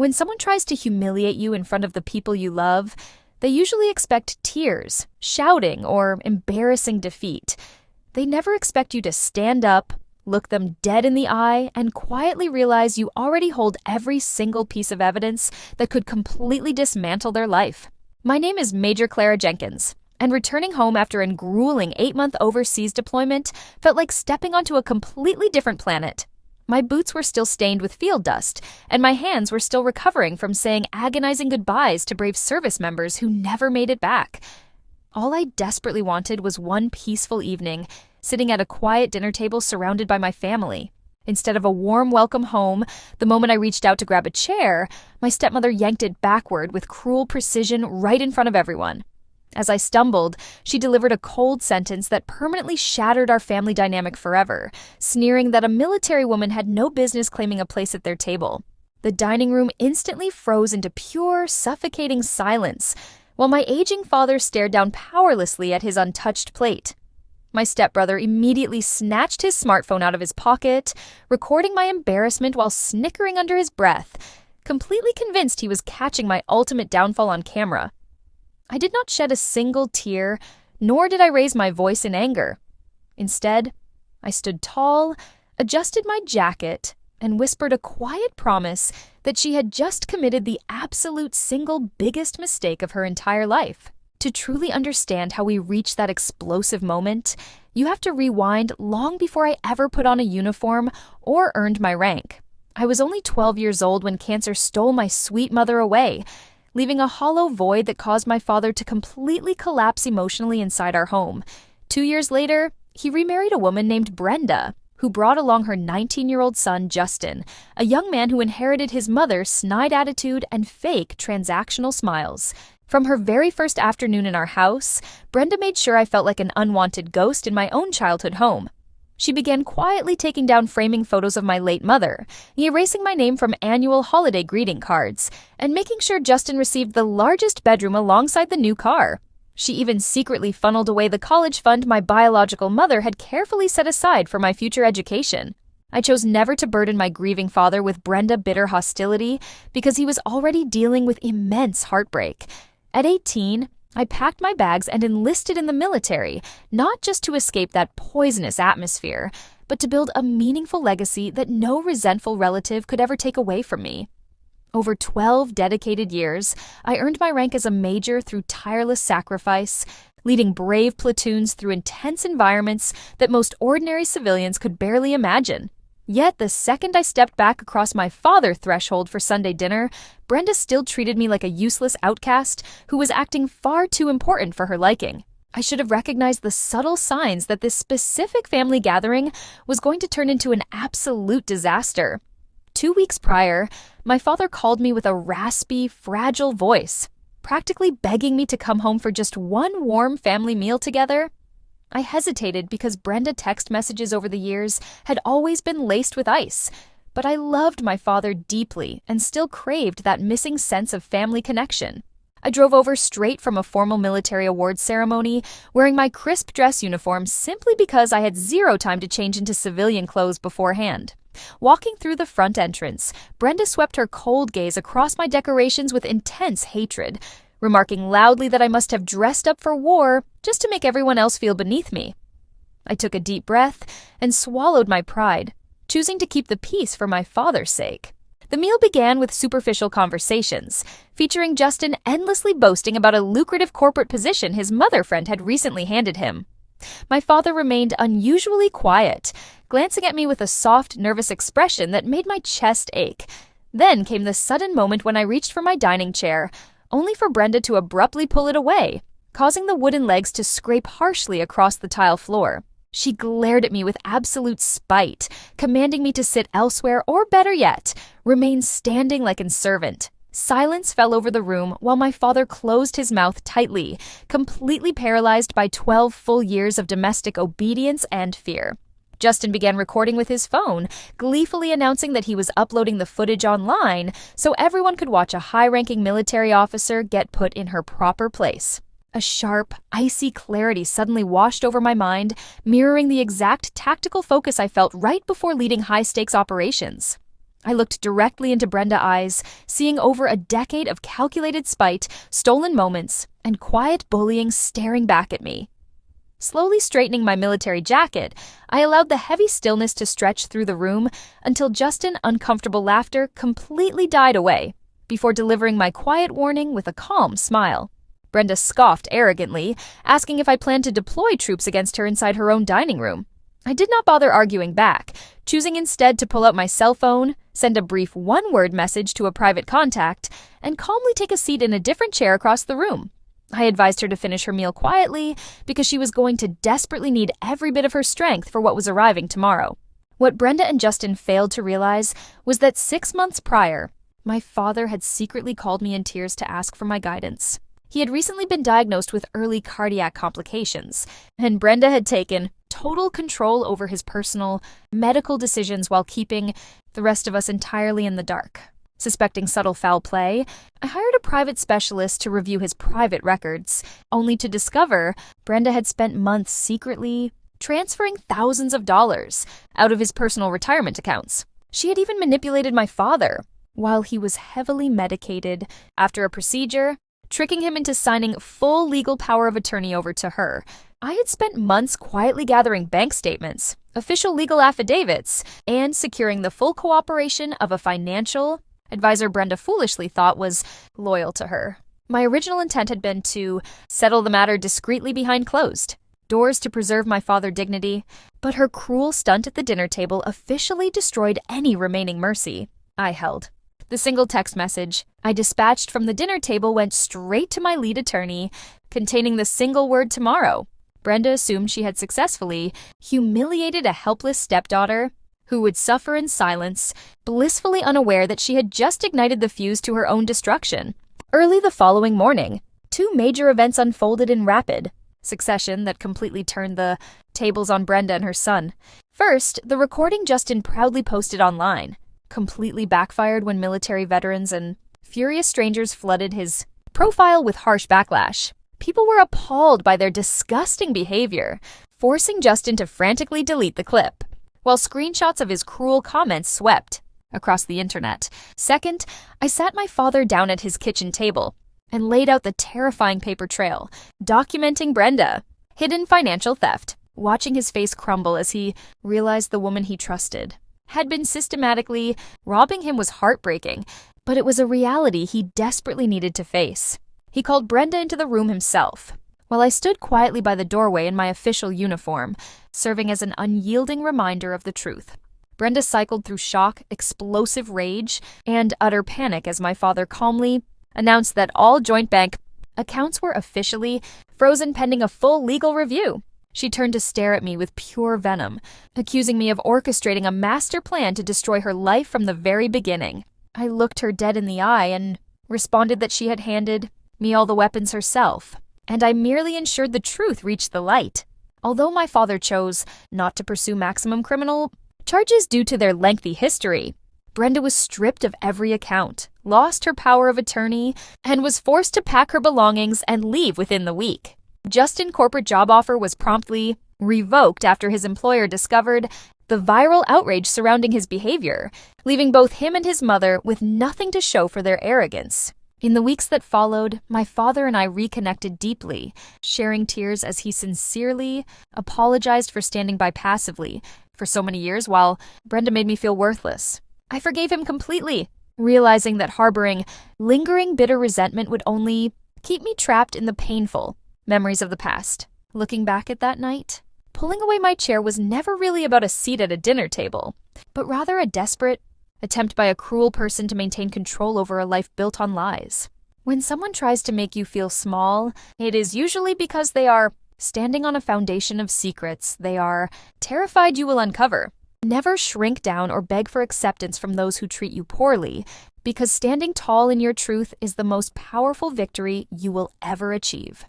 When someone tries to humiliate you in front of the people you love, they usually expect tears, shouting, or embarrassing defeat. They never expect you to stand up, look them dead in the eye, and quietly realize you already hold every single piece of evidence that could completely dismantle their life. My name is Major Clara Jenkins, and returning home after a grueling 8-month overseas deployment felt like stepping onto a completely different planet. My boots were still stained with field dust, and my hands were still recovering from saying agonizing goodbyes to brave service members who never made it back. All I desperately wanted was one peaceful evening, sitting at a quiet dinner table surrounded by my family. Instead of a warm welcome home, the moment I reached out to grab a chair, my stepmother yanked it backward with cruel precision right in front of everyone. As I stumbled, she delivered a cold sentence that permanently shattered our family dynamic forever, sneering that a military woman had no business claiming a place at their table. The dining room instantly froze into pure, suffocating silence, while my aging father stared down powerlessly at his untouched plate. My stepbrother immediately snatched his smartphone out of his pocket, recording my embarrassment while snickering under his breath, completely convinced he was catching my ultimate downfall on camera. I did not shed a single tear, nor did I raise my voice in anger. Instead, I stood tall, adjusted my jacket, and whispered a quiet promise that she had just committed the absolute single biggest mistake of her entire life. To truly understand how we reach that explosive moment, you have to rewind long before I ever put on a uniform or earned my rank. I was only 12 years old when cancer stole my sweet mother away, leaving a hollow void that caused my father to completely collapse emotionally inside our home. 2 years later, he remarried a woman named Brenda, who brought along her 19-year-old son, Justin, a young man who inherited his mother's snide attitude and fake transactional smiles. From her very first afternoon in our house, Brenda made sure I felt like an unwanted ghost in my own childhood home. She began quietly taking down framing photos of my late mother, erasing my name from annual holiday greeting cards, and making sure Justin received the largest bedroom alongside the new car. She even secretly funneled away the college fund my biological mother had carefully set aside for my future education. I chose never to burden my grieving father with Brenda-bitter hostility because he was already dealing with immense heartbreak. At 18, I packed my bags and enlisted in the military, not just to escape that poisonous atmosphere, but to build a meaningful legacy that no resentful relative could ever take away from me. Over 12 dedicated years, I earned my rank as a major through tireless sacrifice, leading brave platoons through intense environments that most ordinary civilians could barely imagine. Yet the second I stepped back across my father threshold for Sunday dinner, Brenda still treated me like a useless outcast who was acting far too important for her liking. I should have recognized the subtle signs that this specific family gathering was going to turn into an absolute disaster. 2 weeks prior, my father called me with a raspy, fragile voice, practically begging me to come home for just one warm family meal together. I hesitated because Brenda text messages over the years had always been laced with ice, but I loved my father deeply and still craved that missing sense of family connection. I drove over straight from a formal military awards ceremony, wearing my crisp dress uniform simply because I had zero time to change into civilian clothes beforehand. Walking through the front entrance, Brenda swept her cold gaze across my decorations with intense hatred, remarking loudly that I must have dressed up for war just to make everyone else feel beneath me. I took a deep breath and swallowed my pride, choosing to keep the peace for my father's sake. The meal began with superficial conversations, featuring Justin endlessly boasting about a lucrative corporate position his mother friend had recently handed him. My father remained unusually quiet, glancing at me with a soft, nervous expression that made my chest ache. Then came the sudden moment when I reached for my dining chair, only for Brenda to abruptly pull it away, causing the wooden legs to scrape harshly across the tile floor. She glared at me with absolute spite, commanding me to sit elsewhere or, better yet, remain standing like an servant. Silence fell over the room while my father closed his mouth tightly, completely paralyzed by 12 full years of domestic obedience and fear. Justin began recording with his phone, gleefully announcing that he was uploading the footage online so everyone could watch a high-ranking military officer get put in her proper place. A sharp, icy clarity suddenly washed over my mind, mirroring the exact tactical focus I felt right before leading high-stakes operations. I looked directly into Brenda's eyes, seeing over a decade of calculated spite, stolen moments, and quiet bullying staring back at me. Slowly straightening my military jacket, I allowed the heavy stillness to stretch through the room until Justin's uncomfortable laughter completely died away, before delivering my quiet warning with a calm smile. Brenda scoffed arrogantly, asking if I planned to deploy troops against her inside her own dining room. I did not bother arguing back, choosing instead to pull out my cell phone, send a brief one-word message to a private contact, and calmly take a seat in a different chair across the room. I advised her to finish her meal quietly because she was going to desperately need every bit of her strength for what was arriving tomorrow. What Brenda and Justin failed to realize was that 6 months prior, my father had secretly called me in tears to ask for my guidance. He had recently been diagnosed with early cardiac complications, and Brenda had taken total control over his personal, medical decisions while keeping the rest of us entirely in the dark. Suspecting subtle foul play, I hired a private specialist to review his private records, only to discover Brenda had spent months secretly transferring thousands of dollars out of his personal retirement accounts. She had even manipulated my father while he was heavily medicated after a procedure, tricking him into signing full legal power of attorney over to her. I had spent months quietly gathering bank statements, official legal affidavits, and securing the full cooperation of a financial advisor Brenda foolishly thought was loyal to her. My original intent had been to settle the matter discreetly behind closed doors to preserve my father's dignity, but her cruel stunt at the dinner table officially destroyed any remaining mercy I held. The single text message I dispatched from the dinner table went straight to my lead attorney, containing the single word tomorrow. Brenda assumed she had successfully humiliated a helpless stepdaughter who would suffer in silence, blissfully unaware that she had just ignited the fuse to her own destruction. Early the following morning, 2 major events unfolded in rapid succession that completely turned the tables on Brenda and her son. First, the recording Justin proudly posted online completely backfired when military veterans and furious strangers flooded his profile with harsh backlash. People were appalled by their disgusting behavior, forcing Justin to frantically delete the clip, while screenshots of his cruel comments swept across the internet. Second, I sat my father down at his kitchen table and laid out the terrifying paper trail, documenting Brenda, hidden financial theft, watching his face crumble as he realized the woman he trusted had been systematically robbing him was heartbreaking, but it was a reality he desperately needed to face. He called Brenda into the room himself, while I stood quietly by the doorway in my official uniform, serving as an unyielding reminder of the truth. Brenda cycled through shock, explosive rage, and utter panic as my father calmly announced that all joint bank accounts were officially frozen pending a full legal review. She turned to stare at me with pure venom, accusing me of orchestrating a master plan to destroy her life from the very beginning. I looked her dead in the eye and responded that she had handed me all the weapons herself, and I merely ensured the truth reached the light. Although my father chose not to pursue maximum criminal charges due to their lengthy history, Brenda was stripped of every account, lost her power of attorney, and was forced to pack her belongings and leave within the week. Justin's corporate job offer was promptly revoked after his employer discovered the viral outrage surrounding his behavior, leaving both him and his mother with nothing to show for their arrogance. In the weeks that followed, my father and I reconnected deeply, sharing tears as he sincerely apologized for standing by passively for so many years while Brenda made me feel worthless. I forgave him completely, realizing that harboring lingering bitter resentment would only keep me trapped in the painful memories of the past. Looking back at that night, pulling away my chair was never really about a seat at a dinner table, but rather a desperate attempt by a cruel person to maintain control over a life built on lies. When someone tries to make you feel small, it is usually because they are standing on a foundation of secrets they are terrified you will uncover. Never shrink down or beg for acceptance from those who treat you poorly, because standing tall in your truth is the most powerful victory you will ever achieve.